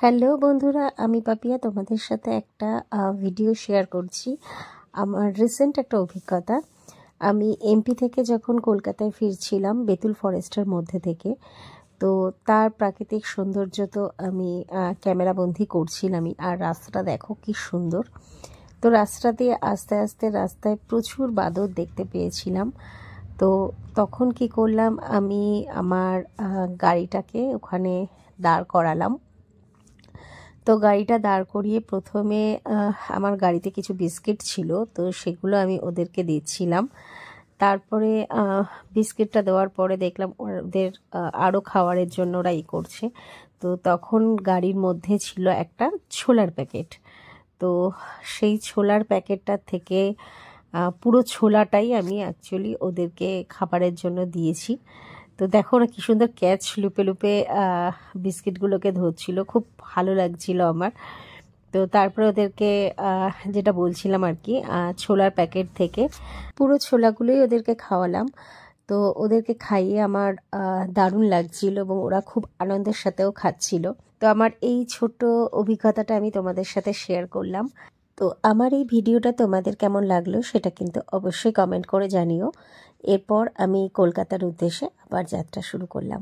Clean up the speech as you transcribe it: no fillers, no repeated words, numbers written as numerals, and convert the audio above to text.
Hello বন্ধুরা, আমি পাপিয়া তোমাদের সাথে একটা ভিডিও শেয়ার করছি। আমার রিসেন্ট একটা অভিজ্ঞতা। আমি এমপি থেকে যখন কলকাতায় ফিরছিলাম বেতুল ফরেস্টের মধ্যে থেকে, তো তার প্রাকৃতিক সৌন্দর্য তো আমি ক্যামেরাবন্দি করছিলামই। আর রাস্তাটা দেখো কি সুন্দর। তো রাস্তা দিয়ে আস্তে আস্তে রাস্তায় প্রচুর বাদর দেখতে পেয়েছিলাম। তো তখন কি করলাম, আমি আমার গাড়িটাকে ওখানে দাঁড় করালাম। তো গাড়িটা দাঁড় করিয়ে প্রথমে আমার গাড়িতে কিছু বিস্কিট ছিল, তো সেগুলো আমি ওদেরকে দিচ্ছিলাম। তারপরে বিস্কিটটা দেওয়ার পরে দেখলাম ওদের আরও খাবারের জন্য ওরা করছে। তো তখন গাড়ির মধ্যে ছিল একটা ছোলার প্যাকেট। তো সেই ছোলার প্যাকেটটা থেকে পুরো ছোলাটাই আমি অ্যাকচুয়ালি ওদেরকে খাবারের জন্য দিয়েছি। তো দেখো ওরা কি সুন্দর ক্যাচ লুপে লুপে বিস্কিটগুলোকে ধরছিল, খুব ভালো লাগছিল আমার। তো তারপরে ওদেরকে যেটা বলছিলাম আর কি, ছোলার প্যাকেট থেকে পুরো ছোলাগুলোই ওদেরকে খাওয়ালাম। তো ওদেরকে খাইয়ে আমার দারুণ লাগছিল এবং ওরা খুব আনন্দের সাথেও খাচ্ছিল। তো আমার এই ছোট অভিজ্ঞতাটা আমি তোমাদের সাথে শেয়ার করলাম। তো আমার এই ভিডিওটা তোমাদের কেমন লাগলো সেটা কিন্তু অবশ্যই কমেন্ট করে জানিও। এরপর আমি কলকাতার উদ্দেশ্যে আবার যাত্রা শুরু করলাম।